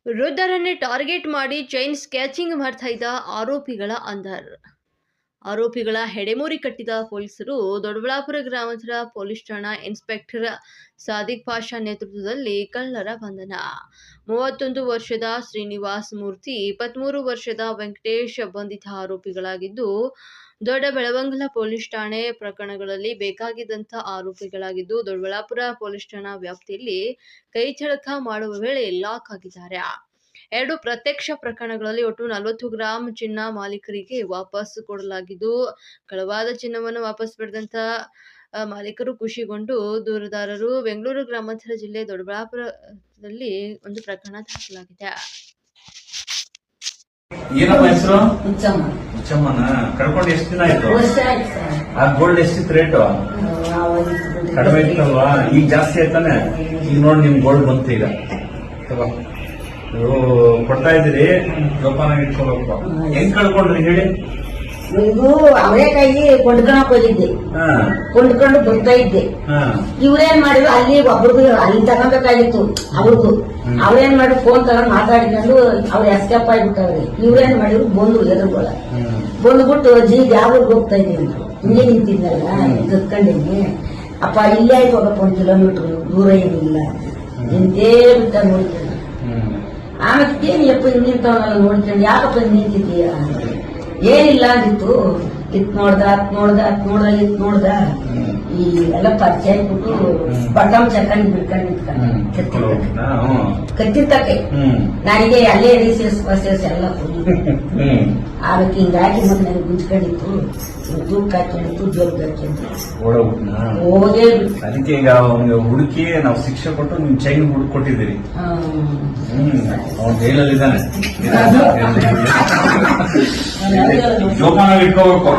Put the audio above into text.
ವೃದ್ಧರನ್ನೇ target ಮಾಡಿ chain ಸ್ಕ್ಯಾಚಿಂಗ್ ಮಾಡ್ತಾ ಇದ್ದ ಆರೋಪಿಗಳ ಅಂಧರ್. ಆರೋಪಿಗಳ ಹೆಡೆಮೂರಿ ಕಟ್ಟಿದ ಪೊಲೀಸರು ದೊಡ್ಡಬಳ್ಳಾಪುರ ಗ್ರಾಮಾಂತರ ಪೊಲೀಸ್ ಠಾಣಾ ಇನ್ಸ್ಪೆಕ್ಟರ್ ಸಾದಿಕ್ ಪಾಷಾ ನೇತೃತ್ವದಲ್ಲಿ ಕಳ್ಳರ ಬಂಧನ. 31 ವರ್ಷದ ಶ್ರೀನಿವಾಸ್ ಮೂರ್ತಿ, 23 ವರ್ಷದ ವೆಂಕಟೇಶ್ ಬಂಧಿತ ಆರೋಪಿಗಳಾಗಿದ್ದು, ದೊಡ್ಡಬೆಳವಂಗಲ ಪೊಲೀಸ್ ಠಾಣೆ ಪ್ರಕರಣಗಳಲ್ಲಿ ಬೇಕಾಗಿದ್ದಂಥ ಆರೋಪಿಗಳಾಗಿದ್ದು, ದೊಡ್ಡಬಳ್ಳಾಪುರ ಪೊಲೀಸ್ ಠಾಣಾ ವ್ಯಾಪ್ತಿಯಲ್ಲಿ ಕೈಚಳಕ ಮಾಡುವ ವೇಳೆ ಲಾಕ್ ಆಗಿದ್ದಾರೆ. 2 ಪ್ರತ್ಯಕ್ಷ ಪ್ರಕರಣಗಳಲ್ಲಿ ಒಟ್ಟು 40 ಗ್ರಾಂ ಚಿನ್ನ ಮಾಲೀಕರಿಗೆ ವಾಪಸ್ ಕೊಡಲಾಗಿದ್ದು, ಕಳವಾದ ಚಿನ್ನವನ್ನು ವಾಪಸ್ ಪಡೆದಂತ ಮಾಲೀಕರು ಖುಷಿಗೊಂಡು ದೂರುದಾರರು ಬೆಂಗಳೂರು ಗ್ರಾಮಾಂತರ ಜಿಲ್ಲೆ ದೊಡ್ಡಬಳ್ಳಾಪುರದಲ್ಲಿ ಒಂದು ಪ್ರಕರಣ ದಾಖಲಾಗಿದೆ. ಏನಮ್ಮ ಹೆಸರು? ಹುಚ್ಚಮ್ಮನ ಕಳ್ಕೊಂಡು ಎಷ್ಟು ದಿನ ಆಯ್ತು? ಆ ಗೋಲ್ಡ್ ಎಷ್ಟಿತ್ತು ರೇಟು? ಕಡಿಮೆ ಇತ್ತಲ್ವಾ? ಈಗ ಜಾಸ್ತಿ ಆಯ್ತಾನೆ. ಈಗ ನೋಡಿ ನಿಮ್ ಗೋಲ್ಡ್ ಬಂತು. ಈಗ ಕೊಡ್ತಾ ಇದ್ದೀರಿ, ಜೋಪಾನ ಇಟ್ಕೋಬೇಕು. ಹೆಂಗ್ ಕಳ್ಕೊಂಡ್ರಿ ಹೇಳಿ? ಇದು ಅವರೇಕಾಯಿ ಕೊಂಡ್ಕೊಳಕ್ ಹೋಗಿದ್ದೆ, ಕೊಂಡ್ಕೊಂಡು ಬರ್ತಾ ಇದ್ದೆ. ಇವ್ರೇನ್ ಮಾಡಿದ್ರು, ಅಲ್ಲಿ ಒಬ್ರದ್ದು ಅಲ್ಲಿ ತಗೋಬೇಕಾಗಿತ್ತು ಅವ್ರದ್ದು. ಅವ್ರೇನ್ ಮಾಡಿ ಫೋನ್ ತಗೊಂಡ್ ಮಾತಾಡಿಕೊಂಡು ಅವ್ರು ಎಸ್ಕೇಪ್ ಆಗಿಬಿಟ್ಟವ್ರಿ. ಇವ್ರೇನ್ ಮಾಡಿದ್ರು, ಬಂದ್ರು ಎದುರುಗಳ ಬಂದ್ಬಿಟ್ಟು ಜೀಗ್ ಯಾವ್ರಿಗೆ ಹೋಗ್ತಾ ಇದ್ದೀನಿ ಹಿಂಗೆ ನಿಂತಿದ್ನಲ್ಲ, ಕತ್ಕೊಂಡಿನಿ. ಅಪ್ಪ ಇಲ್ಲೇ ಆಯ್ತು ಹೋಗಪ್ಪ, 1 ಕಿಲೋಮೀಟರ್ ದೂರ ಏನಿಲ್ಲ ನಿಂತೇ ಬಿಟ್ಟ ನೋಡ್ಕೊಂಡು. ಆಮೇಲೆ ಏನ್ ಯಪ್ಪ ನಿಂತವನ್ನೆಲ್ಲ ನೋಡ್ಕೊಂಡು, ಯಾಕಪ್ಪ ನಿಂತಿದ್ದೀಯ? ಏನಿಲ್ಲ ಅಂದಿತ್ತು. ಇತ್ ನೋಡ್ದ ಇತ್ ನೋಡ್ದ ಈ ಎಲ್ಲ ಪರಿಚಯ ಆಗ್ಬಿಟ್ಟು ಬಟಮ್ ಚಕ್ಕಂಡ್ ಬಿಡ್ಕೊಂಡು ನಿಂತ್ಕೊಂಡು ಕತ್ತಿರ್ತಕ್ಕೆ ನನಗೆ ಅಲ್ಲೇ ರೀಸೇಸ್ ಪರ್ಸೇಸ್ ಎಲ್ಲ ಅದಕ್ಕೆ ಹಿಂಗಾಗಿ ಮತ್ತೆ ನನಗೆ ಗುಂಜ್ಕೊಂಡಿತ್ತು. ತೂಕ ಹಾಕೊಂಡಿತ್ತು, ಜೋಲ್ಗ ಹಾಕಿದ್ದು ಹೋಗೇ ಅದಕ್ಕೆ ಈಗ ಹುಡುಕಿ ನಾವು ಶಿಕ್ಷೆ ಕೊಟ್ಟು ನಿಮ್ ಚೈನ್ ಹುಡುಕೊಟ್ಟಿದ್ದೀರಿ. ಅವ್ನು ಜೈಲಲ್ಲಿದ್ದಾನೆ. ಜೋಪಾನ ಇಟ್ಕೋಬೇಕು.